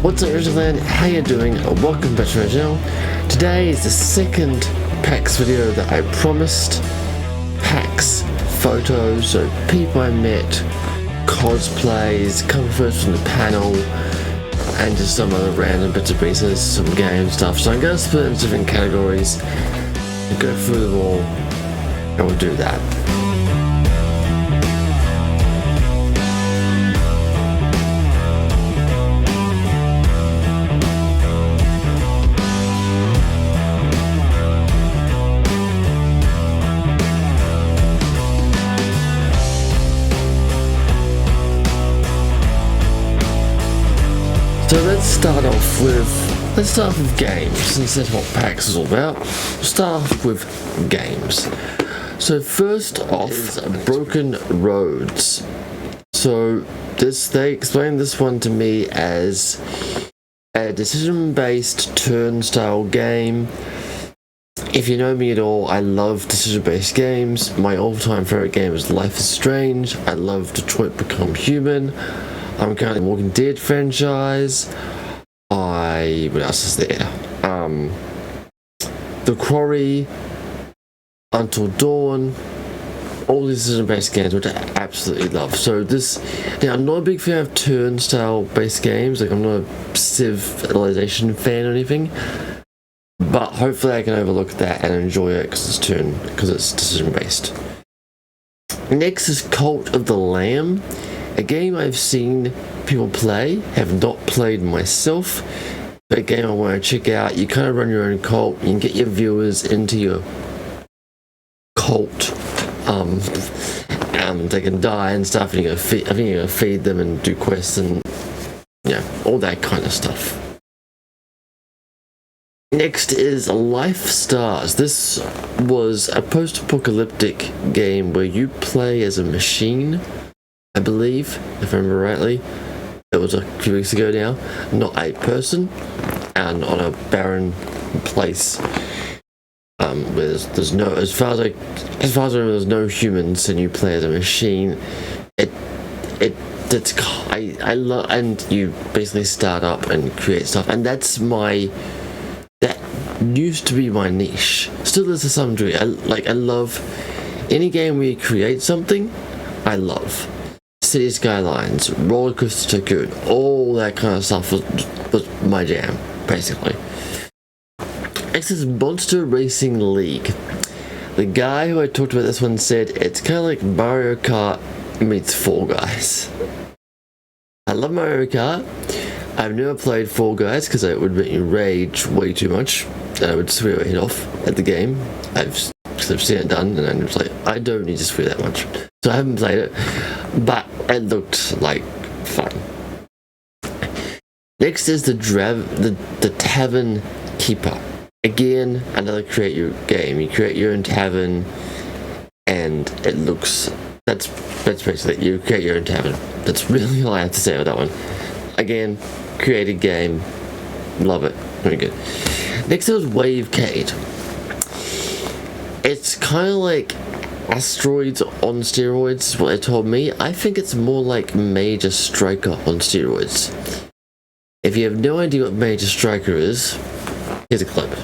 What's up, Land? How you doing? Welcome back to my channel. Today is the second PAX video that I promised. PAX Photos, so people I met, cosplays, cover photos from the panel, and just some other random bits and pieces, some game stuff. So I'm going to split into different categories and go through them all, and we'll do that. So let's start off with games, since that's what PAX is all about. We'll start off with games. So first off, Broken Roads. So they explained this one to me as a decision-based turn-style game. If you know me at all, I love decision-based games. My all-time favorite game is Life is Strange. I love Detroit Become Human. I'm currently Walking Dead franchise. What else is there? The Quarry, Until Dawn, all these decision-based games, which I absolutely love. So now I'm not a big fan of turn-style based games. Like, I'm not a Civilization fan or anything. But hopefully I can overlook that and enjoy it because it's decision-based. Next is Cult of the Lamb. A game I've seen people play, have not played myself, but a game I want to check out. You kind of run your own cult, you can get your viewers into your cult, they can die and stuff, and I think you're going to feed them and do quests and, all that kind of stuff. Next is Life Stars. This was a post-apocalyptic game where you play as a machine, I believe, if I remember rightly. It was a few weeks ago now. Not a person, and on a barren place where there's no, as far as I remember, there's no humans, and you play as a machine. I love, and you basically start up and create stuff, and that used to be my niche. Still is to some degree. I love any game where you create something. I love City Skylines, Roller Coaster Tycoon, all that kind of stuff was my jam, basically. Next is Monster Racing League. The guy who I talked about this one said it's kind of like Mario Kart meets Fall Guys. I love Mario Kart. I've never played Fall Guys because it would make me rage way too much, and I would swear my head off at the game. I've seen it done, and I'm just like, I don't need to swear that much. So I haven't played it, but it looked like fun. Next is the Tavern Keeper. Again, another create your game. You create your own tavern, and it looks, that's basically it. You create your own tavern. That's really all I have to say about that one. Again, created game, love it, very good. Next is Wavecade. It's kind of like Asteroids on steroids, is what they told me. I think it's more like Major Striker on steroids. If you have no idea what Major Striker is, here's a clip.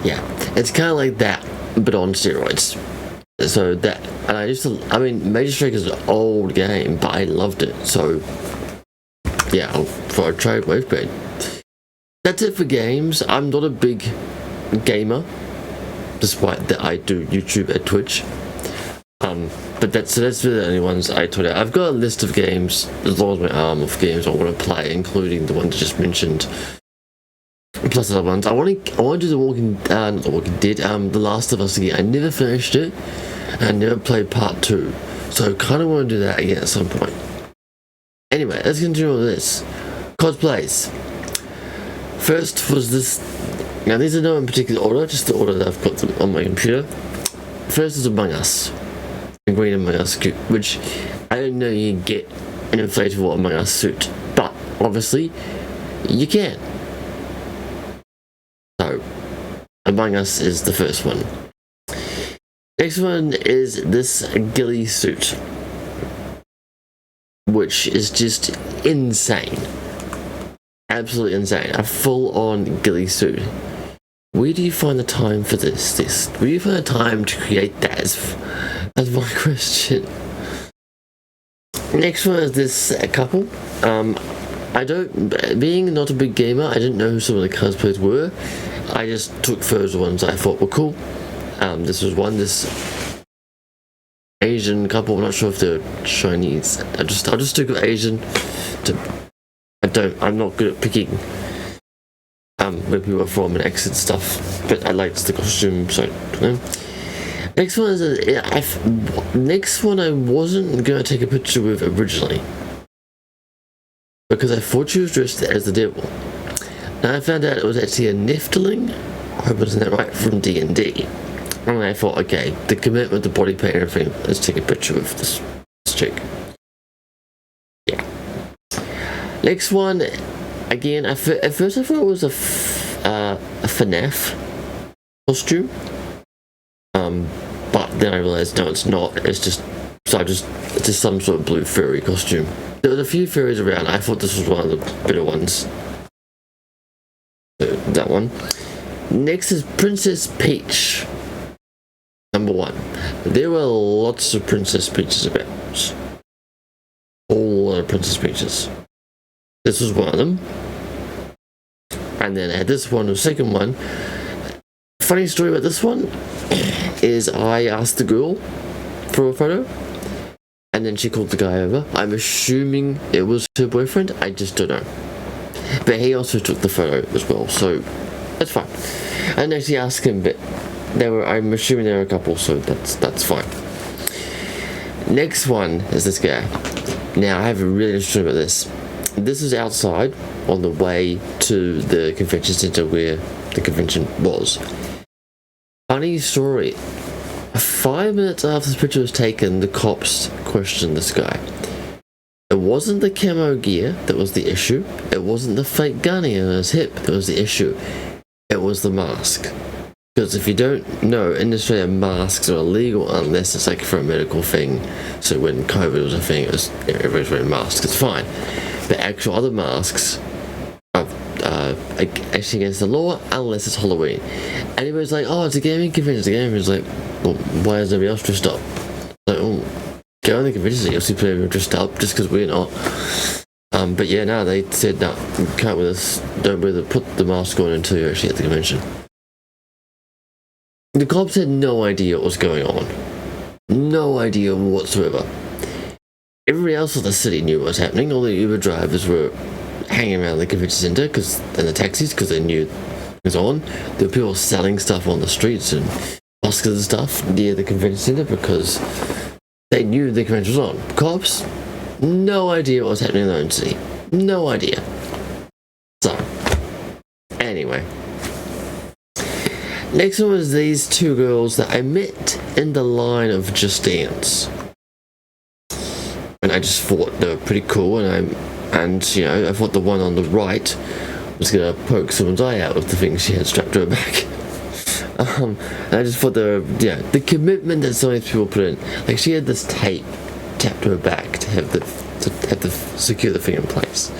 Yeah, it's kind of like that, but on steroids. So that, and Major Striker is an old game, but I loved it. So yeah, I'll try Wavecade. That's it for games. I'm not a big gamer, despite that I do YouTube and Twitch. But that's the only ones I told you. I've got a list of games, as long as my arm of games I want to play, including the ones I just mentioned. Plus other ones. I want to do not The Walking Dead, The Last of Us again. I never finished it, and I never played part 2. So I kind of want to do that again at some point. Anyway, let's continue with this. cosplays. First was this. Now these are not in particular order, just the order that I've got them on my computer. First is Among Us, the green Among Us suit, which I didn't know you can get an inflatable Among Us suit, but obviously you can. So Among Us is the first one. Next one is this ghillie suit, which is just insane. Absolutely insane. A full-on ghillie suit. Where do you find the time for this? Where do you find the time to create that? That's my question. Next one is this couple. Being not a big gamer, I didn't know who some of the cosplayers were. I just took photos of ones I thought were cool. This was this Asian couple. I'm not sure if they're Chinese. I'll just stick with Asian. I'm not good at picking where people are from and accent stuff, but I liked the costume, so next one is next one I wasn't gonna take a picture with originally because I thought she was dressed as the devil. Now I found out it was actually a Nephilim. I hope I'm saying that right, from D&D. And I thought, okay, the commitment, the body paint, and everything. Let's take a picture with this chick. Yeah. Next one, again. At first I thought it was a FNAF costume. But then I realized no, it's not. It's just some sort of blue furry costume. There was a few furries around. I thought this was one of the better ones. So, that one. Next is Princess Peach. Number 1. There were lots of Princess Peaches about. A lot of Princess Peaches. This was one of them. And then I had this one, the second one. Funny story about this one is I asked the girl for a photo and then she called the guy over. I'm assuming it was her boyfriend. I just don't know. But he also took the photo as well, so that's fine. I didn't actually ask him, but I'm assuming they were a couple, so that's fine. Next one is this guy. Now I have a really interesting about this. This is outside on the way to the convention center where the convention was. Funny story. 5 minutes after this picture was taken, the cops questioned this guy. It wasn't the camo gear that was the issue. It wasn't the fake gunny on his hip that was the issue. It was the mask. Because if you don't know, in Australia, masks are illegal unless it's like for a medical thing. So when COVID was a thing, everybody's wearing masks. It's fine. But actual other masks are actually against the law unless it's Halloween. And everybody's like, oh, it's a gaming convention. It's a gaming convention. It's like, well, why is everybody else dressed up? Like, oh, go on the convention, you'll see people dressed up just because we're not. But yeah, no, they said, no, you can't wear this. Don't put the mask on until you're actually at the convention. The cops had no idea what was going on. No idea whatsoever. Everybody else in the city knew what was happening. All the Uber drivers were hanging around the convention center and the taxis because they knew it was on. There were people selling stuff on the streets and baskets and stuff near the convention center because they knew the convention was on. Cops, no idea what was happening in their own city. No idea. So, anyway. Next one was these two girls that I met in the line of Just Dance. And I just thought they were pretty cool, and I thought the one on the right was gonna poke someone's eye out with the thing she had strapped to her back. And I just thought the commitment that some of these people put in. Like she had this tape tapped to her back to have the secure the thing in place.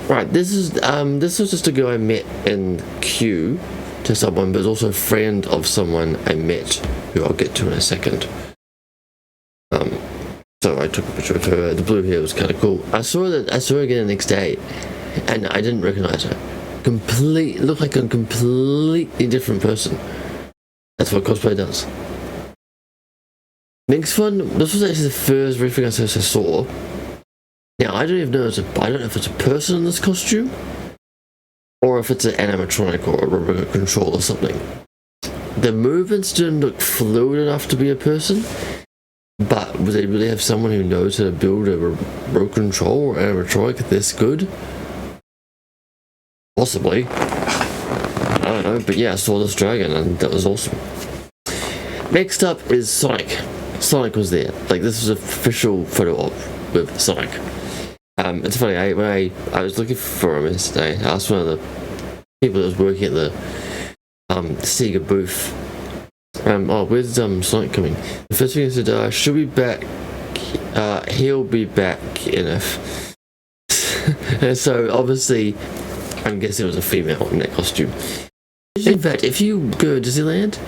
Right, this was just a girl I met in queue to someone, but also a friend of someone I met who I'll get to in a second. So I took a picture of her. The blue hair was kind of cool. I saw her again the next day, and I didn't recognize her. Looked like a completely different person. That's what cosplay does. Next one. This was actually the first reference I saw. Now I don't even know. I don't know if it's a person in this costume, or if it's an animatronic or a remote control or something. The movements didn't look fluid enough to be a person. But would they really have someone who knows how to build a remote control or animatronic this good? Possibly. I don't know, but yeah, I saw this dragon and that was awesome. Next up is Sonic. Sonic was there. Like, this was an official photo op with Sonic. It's funny, when I was looking for him yesterday, I asked one of the people that was working at the Sega booth, oh, where's Sonic coming? The first thing he said, she'll be back, he'll be back in a... And so, obviously, I'm guessing it was a female in that costume. In fact, if you go to Disneyland,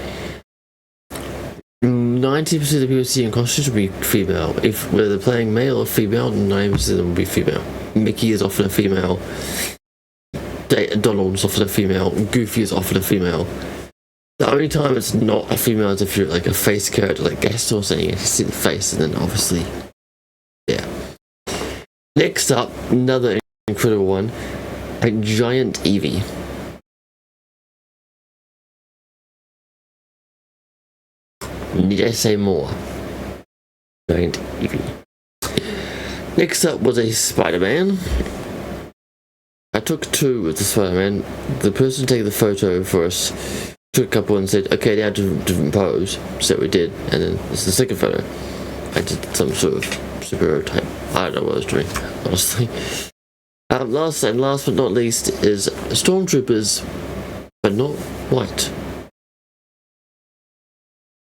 90% of the people see in costumes will be female. If whether they're playing male or female, 90% of them will be female. Mickey is often a female. Donald is often a female. Goofy is often a female. The only time it's not a female is if you're like a face character like Gaston or something, you see the face, and then obviously, yeah. Next up, another incredible one, a giant Eevee. Need I say more? Giant Eevee. Next up was a Spider-Man. I took two with the Spider-Man. The person taking the photo for us took a couple and said, okay, they had a different pose. So we did, and then this is the second photo. I did some sort of superhero type. I don't know what I was doing, honestly. Last but not least is Stormtroopers, but not white.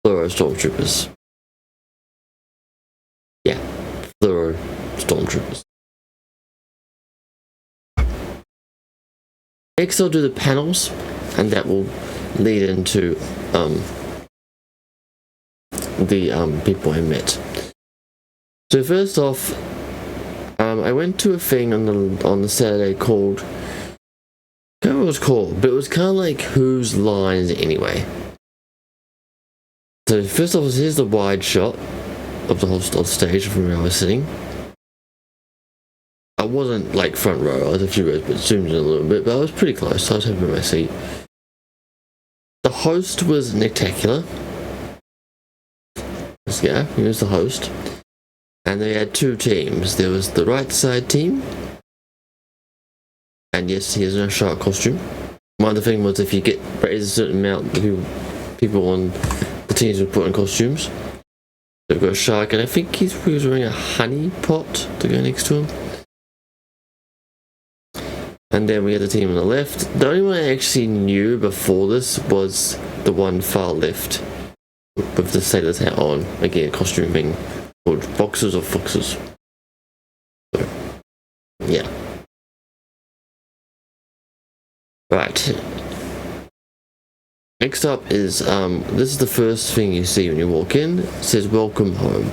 Fluoro Stormtroopers. Yeah, Fluoro Stormtroopers. Next I'll do the panels, and that will lead into the people I met. So first off, I went to a thing on the Saturday called, I can't remember what it was called, but it was kind of like Whose Line Is It Anyway? So first off, here's the wide shot of the whole stage from where I was sitting. I wasn't like front row, I was a few rows, but zoomed in a little bit, but I was pretty close, so I was happy with my seat. The host was Nictacular. Yeah, he was the host. And they had two teams. There was the right side team. And yes, he has no shark costume. My other thing was if you get raised a certain amount, people on the teams would put in costumes. They've got a shark, and I think he was wearing a honey pot to go next to him. And then we had the team on the left. The only one I actually knew before this was the one far left, with the sailor's hat on. Again, costume thing called Boxers or Foxes. So, yeah. Right. Next up is, this is the first thing you see when you walk in. It says, welcome home.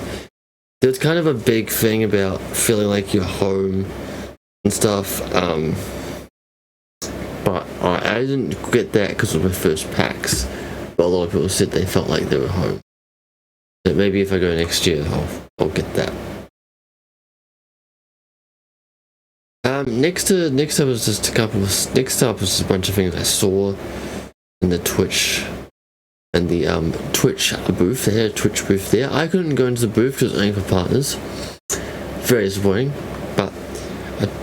There's kind of a big thing about feeling like you're home and stuff, but I didn't get that because it was my first PAX. But a lot of people said they felt like they were home. So maybe if I go next year, I'll get that. Next up was just a bunch of things I saw in the Twitch and the Twitch booth. They had a Twitch booth there. I couldn't go into the booth because it was only for partners. Very disappointing, but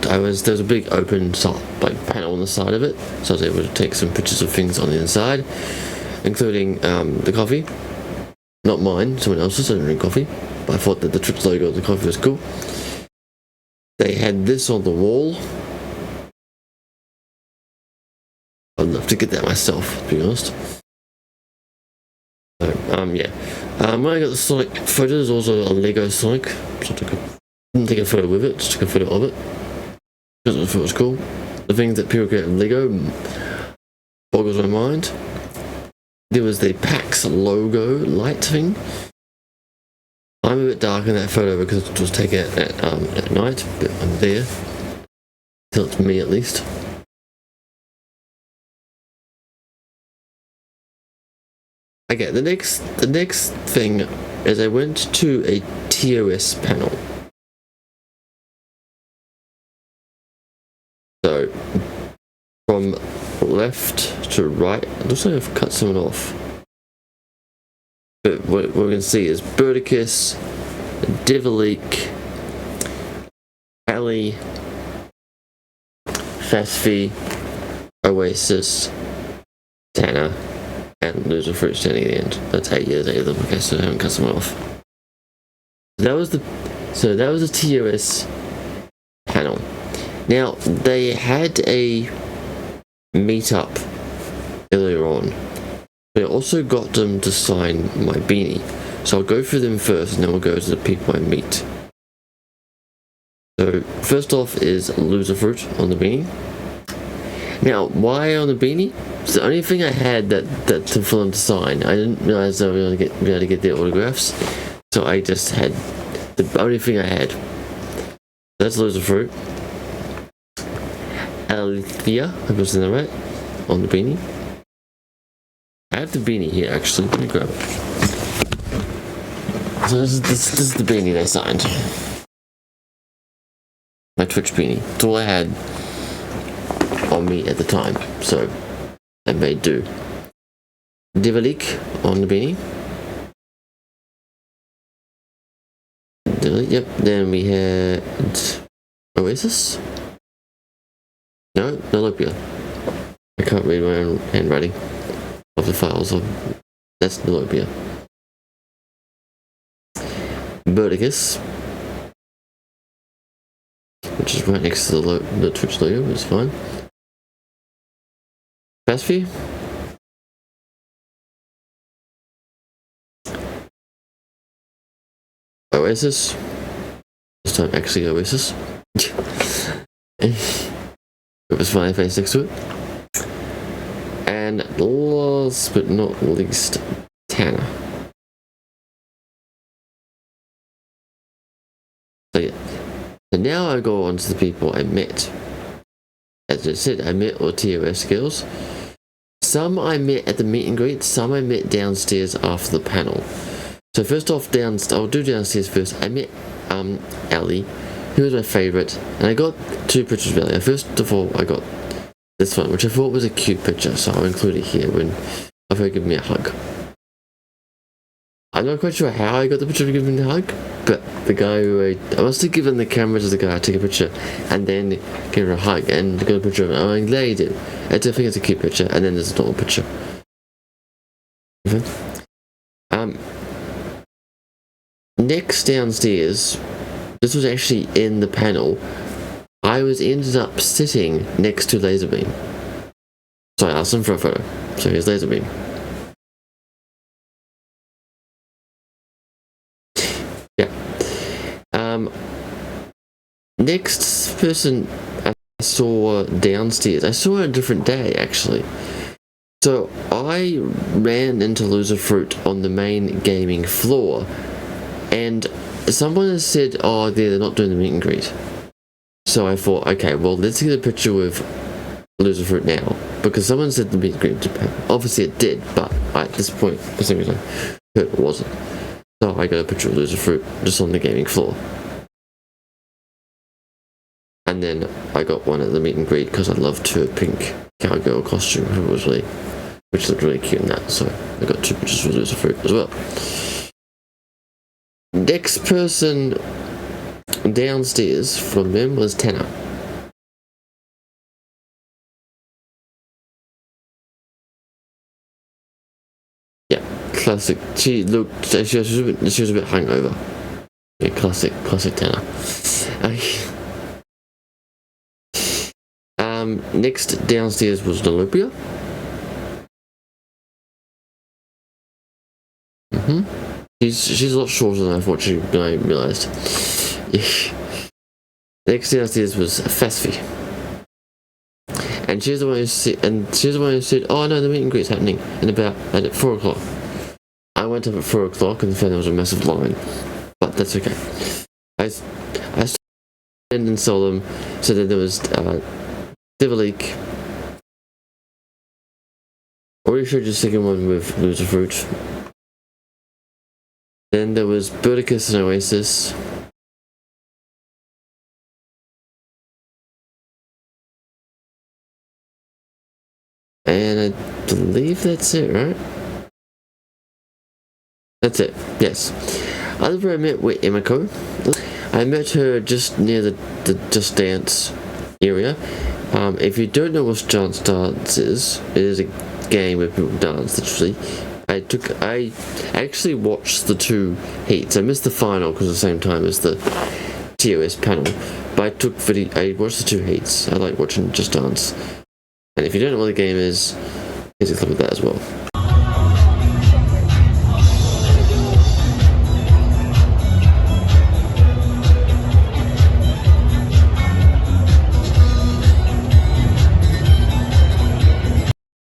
there was a big open panel on the side of it, so I was able to take some pictures of things on the inside, including the coffee. Not mine, someone else's. I don't drink coffee, but I thought that the Twitch logo of the coffee was cool. They had this on the wall. I'd love to get that myself, to be honest. So, yeah. When I got the Sonic photo, there's also a Lego Sonic. So didn't take a photo with it, just took a photo of it. Because I thought it was cool. The things that people get in Lego boggles my mind. There was the PAX logo light thing. I'm a bit dark in that photo because it was taken at night, but I'm there. Till it's me at least. Okay, the next thing is I went to a TOS panel. So from left to right, it looks like I've cut someone off. But what we're going to see is Birdicus, Divalik, Ali, Fasfi, Oasis, Tanner, and Loser Fruit standing at the end. That's 8 years, 8 of them. Okay, so I haven't cut them off. That was the TOS panel. Now they had a meetup earlier on. But I also got them to sign my beanie. So I'll go through them first, and then we'll go to the people I meet. So first off is Loser Fruit on the beanie. Now, why on the beanie? It's the only thing I had that for them to sign. I didn't realize I was going to be able to get their autographs, so I just had the only thing I had. That's Loser Fruit. Alethea, I hope I'm saying that right, on the beanie. I have the beanie here actually. Let me grab it. So this is the beanie they signed. My Twitch beanie. It's all I had on me at the time, so I made do. Divalik on the beanie. Yep. Then we had Oasis. No, Nalopia. I can't read my own handwriting of the files. That's Nalopia. Birdicus, which is right next to the Twitch logo. It's fine. Fasfi. Oasis. This time actually Oasis. With a smiley face next to it. And last but not least, Tanner. So yeah. So now I go on to the people I met. As I said, I met all TOS girls. Some I met at the meet and greet, some I met downstairs after the panel. So first off, I'll do downstairs first. I met Ali, who was my favourite, and I got 2 pictures of Ali. First of all, I got this one, which I thought was a cute picture, so I'll include it here when of her giving me a hug. I'm not quite sure how I got the picture of giving me a hug, but the guy who I must have given the camera to the guy to take a picture and then give her a hug and got a picture of it. I'm glad he did. I do think it's a cute picture, and then there's a normal picture. Next downstairs, this was actually in the panel. I ended up sitting next to Laserbeam. So I asked him for a photo. So here's Laserbeam. Yeah. Next person I saw downstairs, I saw her a different day actually. So I ran into Loser Fruit on the main gaming floor, and someone has said, oh, they're not doing the meet and greet. So I thought, okay, well, let's get a picture with Loser Fruit now, because someone said the meet and greet. Obviously it did, but at this point, for some reason, it wasn't. So I got a picture of Loser Fruit just on the gaming floor. And then I got one at the meet and greet because I loved her pink cowgirl costume, which looked really cute in that. So I got 2 pictures with Loser Fruit as well. Next person downstairs from them was Tanner. Yeah, classic. She was a bit hungover. Yeah, classic Tanner. Next downstairs was Nalopia. She's a lot shorter than I thought I realised. Next downstairs was Fasfi. And she's the one who said, oh no, the meet and greet's happening at 4 o'clock. I went up at 4 o'clock and found there was a massive line. But that's okay. I stood and saw them. So then there was Divalik. Already showed you the second one with Loser Fruit. Then there was Birdicus and Oasis. And I believe that's it, right? That's it, yes. Other people I met were Emiko. I met her just near the Just Dance area. If you don't know what Just Dance is, it is a game where people dance, literally. I actually watched the 2 heats. I missed the final because at the same time as the TOS panel. But I watched the 2 heats. I like watching Just Dance. And if you don't know what the game is, here's a clip of that as well.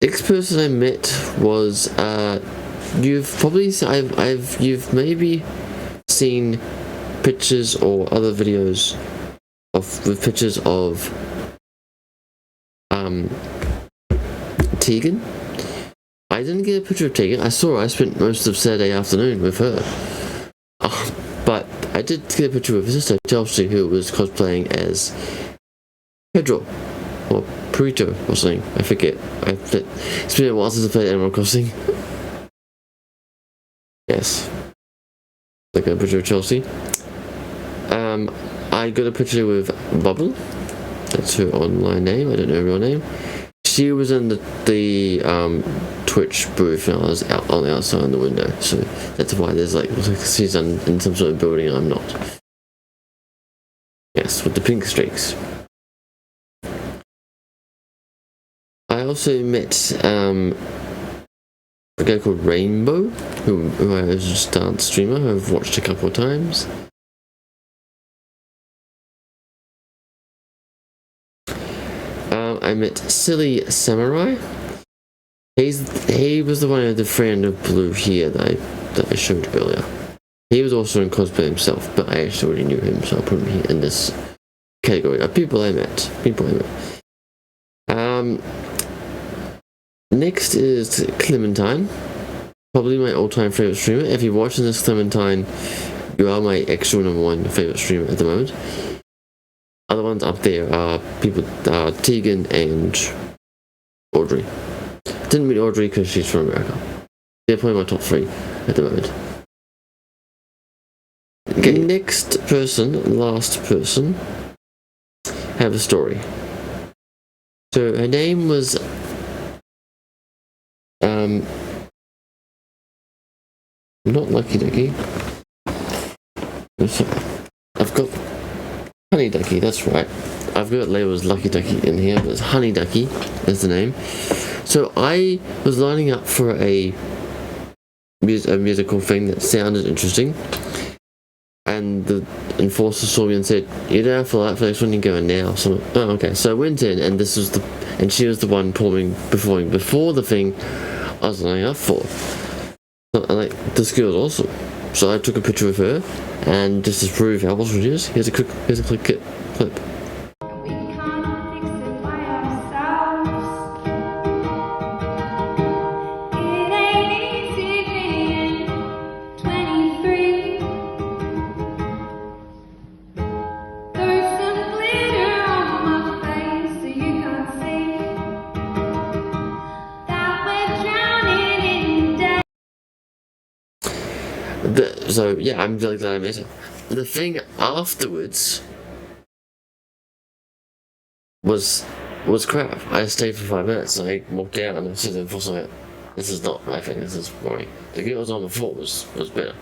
Next person I met was you've maybe seen pictures or other videos with pictures of Tegan. I didn't get a picture of Tegan. I saw her. I spent most of Saturday afternoon with her. But I did get a picture of her sister Chelsea, who was cosplaying as Pedro or Perito or something. I forget. It's been a while since I played Animal Crossing. Yes. Like a picture of Chelsea. I got a picture with Bubble. That's her online name. I don't know her real name. She was in the Twitch booth and I was out on the outside in the window. So that's why there's like she's in some sort of building and I'm not. Yes, with the pink streaks. I also met a guy called Rainbow, who I was just a dance streamer who I've watched a couple of times. I met Silly Samurai. He was the one who had the friend of blue hair that I showed earlier. He was also in cosplay himself, but I actually already knew him, so I'll put him in this category of people I met. Next is Clementine, probably my all-time favorite streamer. If you're watching this, Clementine, you are my actual #1 favorite streamer at the moment. Other ones up there are Tegan and Audrey. Didn't meet Audrey because she's from America. They're probably my top 3 at the moment. Okay, last person, have a story. So her name was not Lucky Ducky. I've got Honey Ducky, that's right. I've got labeled as Lucky Ducky in here, but it's Honey Ducky is the name. So I was lining up for a musical thing that sounded interesting, and the enforcer saw me and said, "You're down for that for next one, you're going now." So I'm like, oh, okay. So I went in, and she was the one performing before the thing I was lining up for. So I'm like, this girl is awesome. So I took a picture of her, and just to prove how awesome she is, here's a clip. So yeah, I'm really glad I met her. The thing afterwards was crap. I stayed for 5 minutes and I walked out and I said to the this is not my thing, this is boring. The girl was on before was better.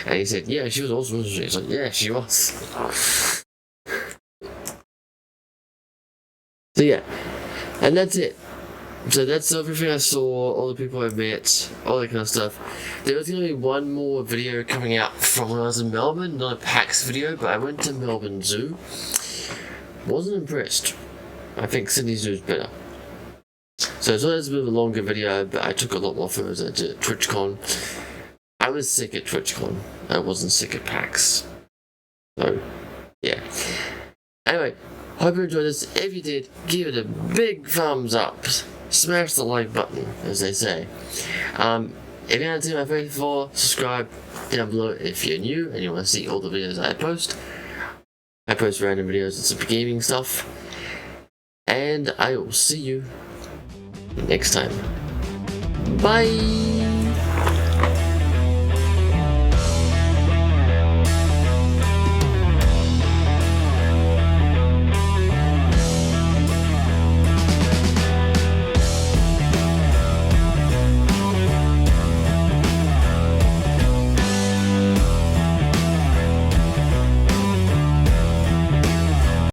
And he said, yeah, she was awesome, wasn't she? He's like, yeah, she was. So yeah, and that's it. So that's everything I saw, all the people I met, all that kind of stuff. There was going to be one more video coming out from when I was in Melbourne, not a PAX video, but I went to Melbourne Zoo. Wasn't impressed. I think Sydney Zoo's better. So it's always a bit of a longer video, but I took a lot more photos at TwitchCon. I was sick at TwitchCon. I wasn't sick at PAX. So, yeah. Anyway, hope you enjoyed this. If you did, give it a big thumbs up. Smash the like button, as they say. If you haven't seen my face before, subscribe down below if you're new and you want to see all the videos I post. I post random videos and some gaming stuff. And I will see you next time. Bye!